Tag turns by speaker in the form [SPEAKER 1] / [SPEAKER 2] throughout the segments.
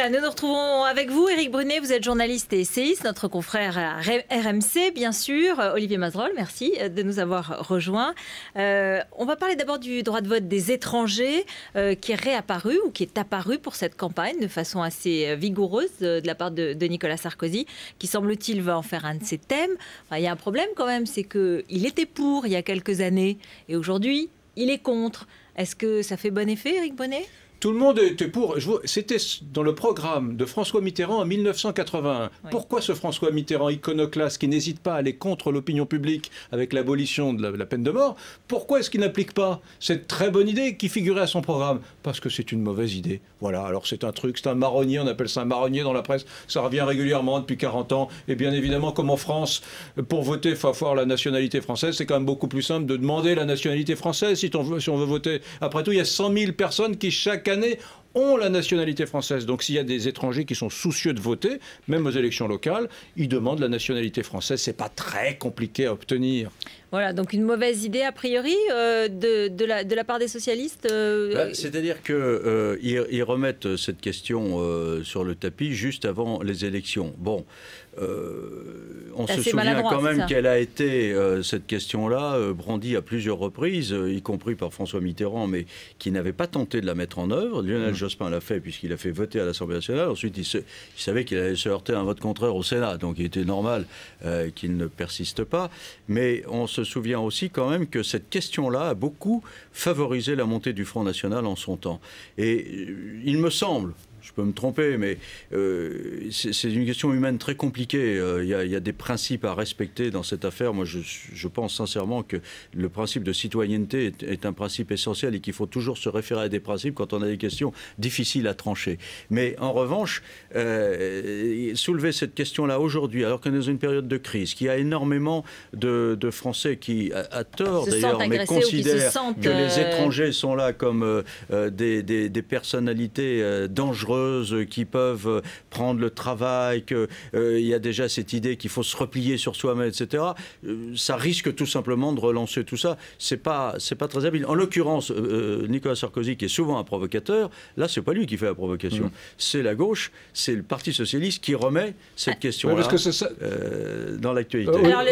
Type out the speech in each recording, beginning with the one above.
[SPEAKER 1] Voilà, nous nous retrouvons avec vous, Éric Brunet, vous êtes journaliste et essayiste, notre confrère à RMC, bien sûr. Olivier Mazerolle, merci de nous avoir rejoints. On va parler d'abord du droit de vote des étrangers qui est réapparu ou qui est apparu pour cette campagne de façon assez vigoureuse de la part de Nicolas Sarkozy, qui semble-t-il va en faire un de ses thèmes. Enfin, il y a un problème quand même, c'est qu'il était pour il y a quelques années et aujourd'hui, il est contre. Est-ce que ça fait bon effet, Éric Brunet ?
[SPEAKER 2] Tout le monde était pour. C'était dans le programme de François Mitterrand en 1981. Oui. Pourquoi ce François Mitterrand iconoclaste qui n'hésite pas à aller contre l'opinion publique avec l'abolition de la peine de mort, pourquoi est-ce qu'il n'applique pas cette très bonne idée qui figurait à son programme? Parce que c'est une mauvaise idée. Voilà, alors c'est un truc, c'est un marronnier, on appelle ça un marronnier dans la presse. Ça revient régulièrement depuis 40 ans. Et bien évidemment, comme en France, pour voter, il faut avoir la nationalité française. C'est quand même beaucoup plus simple de demander la nationalité française si on veut voter. Après tout, il y a 100 000 personnes qui chaque année ont la nationalité française. Donc s'il y a des étrangers qui sont soucieux de voter, même aux élections locales, ils demandent la nationalité française. C'est pas très compliqué à obtenir.
[SPEAKER 1] Voilà, donc une mauvaise idée a priori de la part des socialistes
[SPEAKER 3] C'est-à-dire qu'ils remettent cette question sur le tapis juste avant les élections. Bon, on se souvient quand même qu'elle a été, cette question-là, brandie à plusieurs reprises, y compris par François Mitterrand, mais qui n'avait pas tenté de la mettre en œuvre. Lionel Jospin l'a fait puisqu'il a fait voter à l'Assemblée nationale. Ensuite, il savait qu'il allait se heurter à un vote contraire au Sénat, donc il était normal qu'il ne persiste pas. Mais on se souvient aussi quand même que cette question-là a beaucoup favorisé la montée du Front National en son temps. Et il me semble, je peux me tromper, mais c'est une question humaine très compliquée. Il y a des principes à respecter dans cette affaire. Moi, je pense sincèrement que le principe de citoyenneté est un principe essentiel et qu'il faut toujours se référer à des principes quand on a des questions difficiles à trancher. Mais en revanche, soulever cette question-là aujourd'hui, alors qu'on est dans une période de crise, qu'il y a énormément de Français qui, à tort d'ailleurs, mais considèrent que les étrangers sont là comme des personnalités dangereuses, qui peuvent prendre le travail, qu'il y a déjà cette idée qu'il faut se replier sur soi-même, etc. Ça risque tout simplement de relancer tout ça. C'est pas très habile. En l'occurrence, Nicolas Sarkozy, qui est souvent un provocateur, là, c'est pas lui qui fait la provocation. C'est la gauche, c'est le Parti socialiste qui remet cette question-là dans l'actualité.
[SPEAKER 1] Alors,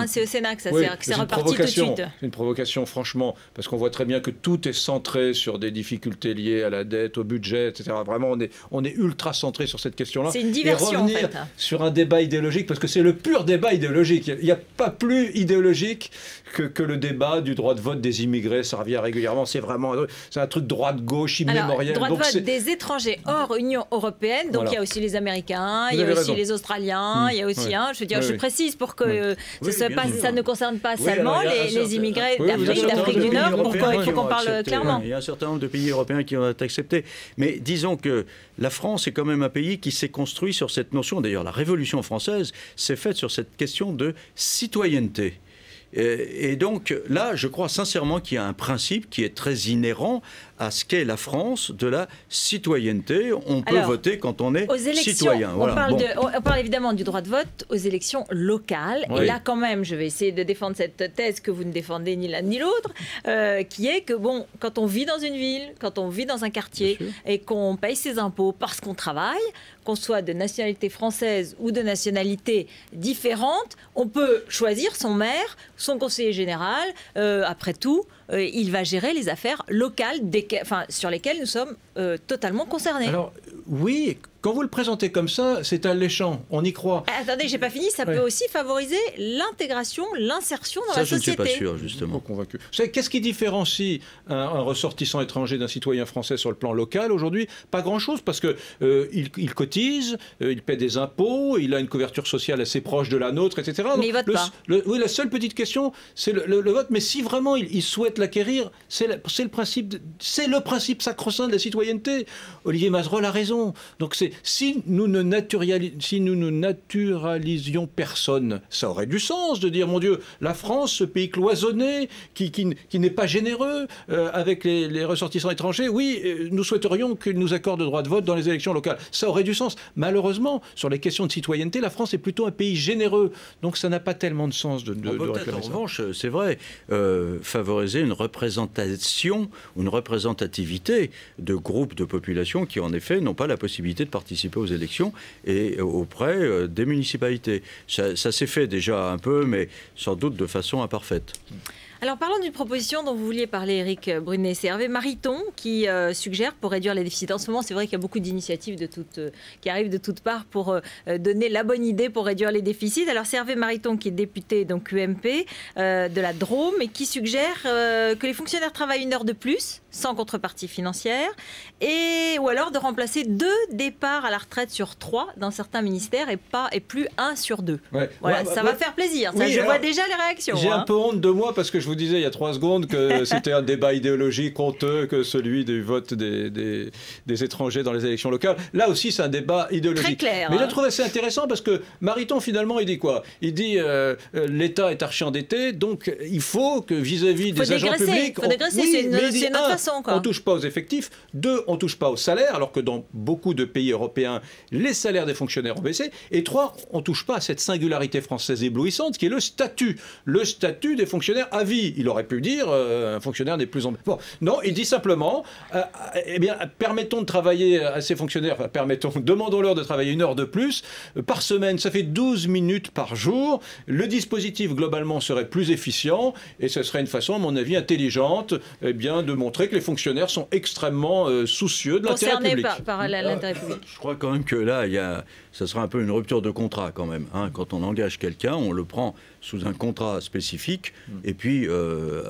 [SPEAKER 1] c'est au Sénat que c'est reparti tout de suite.
[SPEAKER 2] C'est une provocation, franchement, parce qu'on voit très bien que tout est centré sur des difficultés liées à la dette, au budget, etc. Vraiment, on est ultra centré sur cette question-là.
[SPEAKER 1] C'est une diversion,
[SPEAKER 2] et revenir
[SPEAKER 1] en fait,
[SPEAKER 2] sur un débat idéologique, parce que c'est le pur débat idéologique. Il n'y a pas plus idéologique que le débat du droit de vote des immigrés. Ça revient régulièrement. C'est un truc droite-gauche immémorial.
[SPEAKER 1] Droit de vote des étrangers hors Union européenne. Donc, il y a aussi les Américains, il y a aussi les Australiens, il y a aussi, je précise pour que ça ne concerne pas seulement les immigrés d'Afrique du Nord, pourquoi il faut qu'on parle clairement.
[SPEAKER 3] Il y a un certain nombre de pays européens qui ont accepté. Mais disons que la France est quand même un pays qui s'est construit sur cette notion, d'ailleurs la Révolution française s'est faite sur cette question de citoyenneté. Et donc là, je crois sincèrement qu'il y a un principe qui est très inhérent à ce qu'est la France de la citoyenneté. On peut voter quand on est citoyen.
[SPEAKER 1] Voilà. On parle évidemment du droit de vote aux élections locales. Oui. Et là, quand même, je vais essayer de défendre cette thèse que vous ne défendez ni l'un ni l'autre, qui est que, bon, quand on vit dans une ville, quand on vit dans un quartier et qu'on paye ses impôts parce qu'on travaille, qu'on soit de nationalité française ou de nationalité différente, on peut choisir son maire, son conseiller général. Après tout, il va gérer les affaires locales sur lesquelles nous sommes totalement concernés.
[SPEAKER 2] Alors, oui, quand vous le présentez comme ça, c'est alléchant, on y croit.
[SPEAKER 1] Attendez, j'ai pas fini, ça peut aussi favoriser l'intégration, l'insertion dans la société.
[SPEAKER 3] Ça, je ne suis pas sûr, justement.
[SPEAKER 2] Convaincu. Vous savez, qu'est-ce qui différencie un ressortissant étranger d'un citoyen français sur le plan local aujourd'hui? Pas grand-chose, parce que il cotise, il paie des impôts, il a une couverture sociale assez proche de la nôtre, etc.
[SPEAKER 1] Mais il vote pas.
[SPEAKER 2] Oui, la seule petite question, c'est le vote. Mais si vraiment il souhaite l'acquérir, c'est le principe sacro-saint de la citoyenneté. Olivier Mazerolle a raison. Donc si nous ne naturalisions personne, ça aurait du sens de dire, mon Dieu, la France, ce pays cloisonné, qui n'est pas généreux avec les ressortissants étrangers, oui, nous souhaiterions qu'ils nous accordent le droit de vote dans les élections locales. Ça aurait du sens. Malheureusement, sur les questions de citoyenneté, la France est plutôt un pays généreux. Donc ça n'a pas tellement de sens de réclamer ça.
[SPEAKER 3] En revanche, c'est vrai, favoriser une représentation, une représentativité de groupes de population qui, en effet, n'ont pas la possibilité de participer aux élections et auprès des municipalités. Ça s'est fait déjà un peu, mais sans doute de façon imparfaite.
[SPEAKER 1] Alors parlons d'une proposition dont vous vouliez parler, Éric Brunet. C'est Hervé Mariton qui suggère pour réduire les déficits. En ce moment, c'est vrai qu'il y a beaucoup d'initiatives qui arrivent de toutes parts pour donner la bonne idée pour réduire les déficits. Alors c'est Hervé Mariton qui est député donc UMP de la Drôme et qui suggère que les fonctionnaires travaillent 1 heure de plus sans contrepartie financière ou alors de remplacer 2 départs à la retraite sur 3 dans certains ministères et plus 1 sur 2. Ouais. Voilà, ça va faire plaisir. Ça, oui, je vois déjà les réactions.
[SPEAKER 2] J'ai un peu honte de moi parce que je vous disais il y a 3 secondes que c'était un débat idéologique honteux que celui du vote des étrangers dans les élections locales. Là aussi, c'est un débat idéologique.
[SPEAKER 1] Très clair.
[SPEAKER 2] Mais je le trouve assez intéressant parce que Mariton, finalement, il dit quoi? Il dit l'État est archi-endetté, donc il faut que vis-à-vis des agents publics...
[SPEAKER 1] Il faut dégraisser, c'est notre façon.
[SPEAKER 2] On ne touche pas aux effectifs. 2, on ne touche pas aux salaires, alors que dans beaucoup de pays européens, les salaires des fonctionnaires ont baissé. Et 3, on ne touche pas à cette singularité française éblouissante qui est le statut. Le statut des fonctionnaires à vie. Il aurait pu dire un fonctionnaire n'est plus en... Bon, non, il dit simplement eh bien, permettons de travailler à ces fonctionnaires, demandons-leur de travailler 1 heure de plus par semaine. Ça fait 12 minutes par jour. Le dispositif, globalement, serait plus efficient et ce serait une façon, à mon avis, intelligente eh bien, de montrer que les fonctionnaires sont extrêmement soucieux de l'intérêt public.
[SPEAKER 1] Concernés par l'intérêt public.
[SPEAKER 3] Je crois quand même que là, ça sera un peu une rupture de contrat quand même. Hein. Quand on engage quelqu'un, on le prend sous un contrat spécifique et puis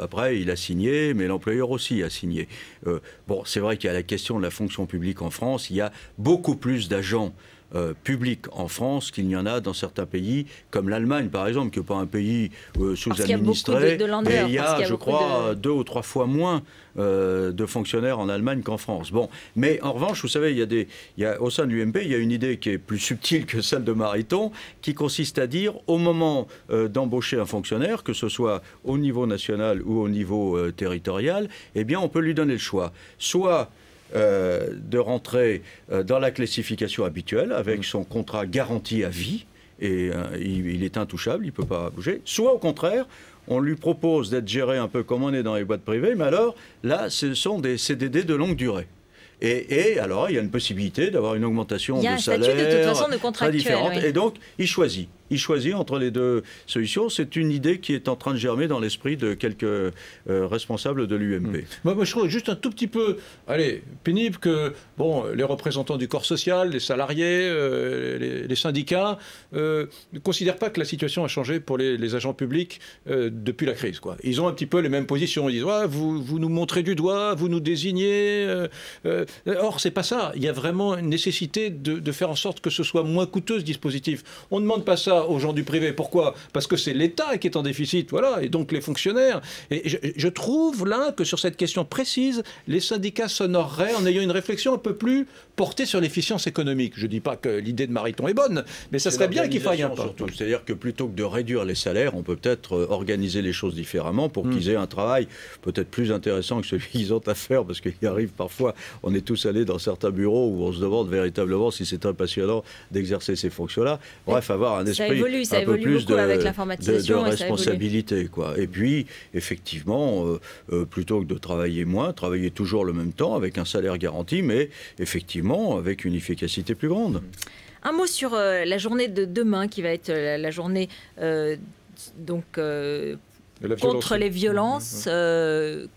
[SPEAKER 3] après, il a signé, mais l'employeur aussi a signé. Bon, c'est vrai qu'il y a la question de la fonction publique en France. Il y a beaucoup plus d'agents public en France qu'il n'y en a dans certains pays, comme l'Allemagne par exemple, qui n'est pas un pays sous-administré. Et il y a, je crois, 2 ou 3 fois moins de fonctionnaires en Allemagne qu'en France. Bon, mais en revanche, vous savez, au sein de l'UMP, il y a une idée qui est plus subtile que celle de Mariton, qui consiste à dire, au moment d'embaucher un fonctionnaire, que ce soit au niveau national ou au niveau territorial, eh bien, on peut lui donner le choix. Soit de rentrer dans la classification habituelle avec son contrat garanti à vie et il est intouchable, il ne peut pas bouger, soit au contraire on lui propose d'être géré un peu comme on est dans les boîtes privées, mais alors là ce sont des CDD de longue durée. Et alors, il y a une possibilité d'avoir une augmentation de salaire.
[SPEAKER 1] Il y a un statut de toute façon de contractuel.
[SPEAKER 3] Très différente. Oui. Et donc, il choisit. Il choisit entre les 2 solutions. C'est une idée qui est en train de germer dans l'esprit de quelques responsables de l'UMP.
[SPEAKER 2] Moi, je trouve juste un tout petit peu pénible que les représentants du corps social, les salariés, les syndicats ne considèrent pas que la situation a changé pour les agents publics depuis la crise. Quoi. Ils ont un petit peu les mêmes positions. Ils disent vous nous montrez du doigt, vous nous désignez. Or, c'est pas ça. Il y a vraiment une nécessité de faire en sorte que ce soit moins coûteux, ce dispositif. On ne demande pas ça aux gens du privé. Pourquoi? Parce que c'est l'État qui est en déficit, voilà, et donc les fonctionnaires. Et je trouve là que sur cette question précise, les syndicats s'honoreraient en ayant une réflexion un peu plus portée sur l'efficience économique. Je ne dis pas que l'idée de Mariton est bonne, mais ça serait bien qu'il faille un pas.
[SPEAKER 3] C'est-à-dire que plutôt que de réduire les salaires, on peut peut-être organiser les choses différemment pour qu'ils aient un travail peut-être plus intéressant que celui qu'ils ont à faire, parce qu'il arrive parfois, on est tous allés dans certains bureaux où on se demande véritablement si c'est très passionnant d'exercer ces fonctions-là. Bref, avoir un esprit un peu plus de responsabilité. Quoi. Et puis, effectivement, plutôt que de travailler moins, travailler toujours le même temps avec un salaire garanti, mais effectivement avec une efficacité plus grande.
[SPEAKER 1] Un mot sur la journée de demain, qui va être la journée contre les violences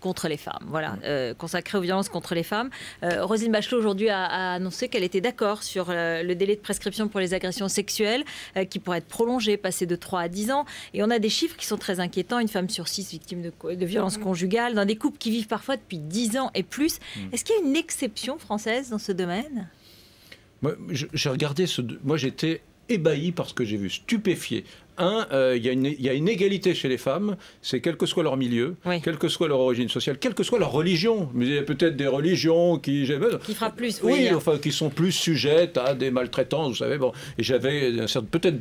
[SPEAKER 1] contre les femmes, voilà, consacrée aux violences contre les femmes. Roselyne Bachelot aujourd'hui a annoncé qu'elle était d'accord sur le délai de prescription pour les agressions sexuelles qui pourrait être prolongé, passé de 3 à 10 ans. Et on a des chiffres qui sont très inquiétants. Une femme sur 6 victime de violences conjugales dans des couples qui vivent parfois depuis 10 ans et plus. Est-ce qu'il y a une exception française dans ce domaine?
[SPEAKER 2] J'ai regardé moi j'étais ébahi par ce que j'ai vu, stupéfié. Il y a une égalité chez les femmes, c'est quel que soit leur milieu, quelle que soit leur origine sociale, quelle que soit leur religion. Mais il y a peut-être des religions qui
[SPEAKER 1] frappent plus,
[SPEAKER 2] qui sont plus sujettes à des maltraitances, vous savez. Bon, et j'avais peut-être,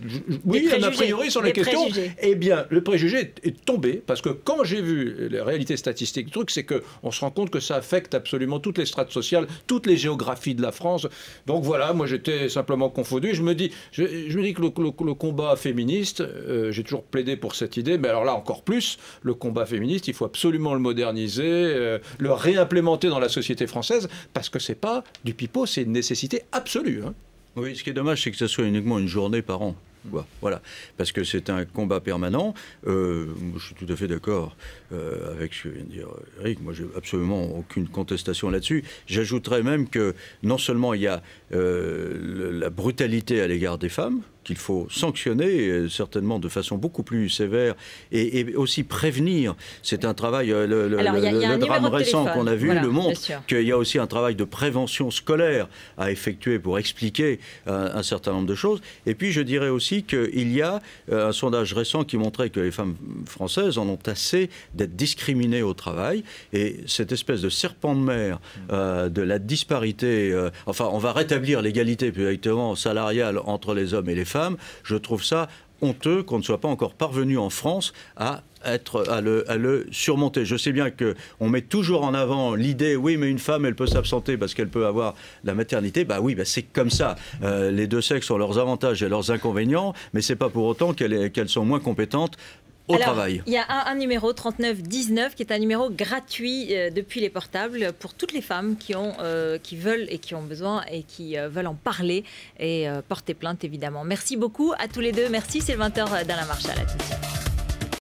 [SPEAKER 2] un a priori sur la question. Eh bien, le préjugé est tombé parce que quand j'ai vu les réalités statistiques, le truc, c'est que on se rend compte que ça affecte absolument toutes les strates sociales, toutes les géographies de la France. Donc voilà, moi j'étais simplement confondu. Je me dis que le combat féministe j'ai toujours plaidé pour cette idée, mais alors là encore plus, le combat féministe, il faut absolument le moderniser, le réimplémenter dans la société française, parce que c'est pas du pipeau, c'est une nécessité absolue. Hein.
[SPEAKER 3] Oui, ce qui est dommage, c'est que ce soit uniquement une journée par an. Voilà, parce que c'est un combat permanent. Je suis tout à fait d'accord avec ce que vient de dire Eric. Moi, j'ai absolument aucune contestation là-dessus. J'ajouterais même que non seulement il y a la brutalité à l'égard des femmes, qu'il faut sanctionner, certainement de façon beaucoup plus sévère, et aussi prévenir. C'est un travail, le drame récent qu'on a vu le montre, qu'il y a aussi un travail de prévention scolaire à effectuer pour expliquer un certain nombre de choses. Et puis je dirais aussi qu'il y a un sondage récent qui montrait que les femmes françaises en ont assez d'être discriminées au travail, et cette espèce de serpent de mer de la disparité, enfin on va rétablir l'égalité plus exactement salariale entre les hommes et les femmes. Je trouve ça honteux qu'on ne soit pas encore parvenu en France à le surmonter. Je sais bien qu'on met toujours en avant l'idée, oui, mais une femme, elle peut s'absenter parce qu'elle peut avoir la maternité. Bah oui, c'est comme ça. Les deux sexes ont leurs avantages et leurs inconvénients, mais c'est pas pour autant qu'elles sont moins compétentes au travail.
[SPEAKER 1] Il y a un numéro 3919 qui est un numéro gratuit depuis les portables pour toutes les femmes qui veulent et qui ont besoin et qui veulent en parler et porter plainte évidemment. Merci beaucoup à tous les deux. Merci Sylvain Thor d'Alain Marchal. À tout de suite.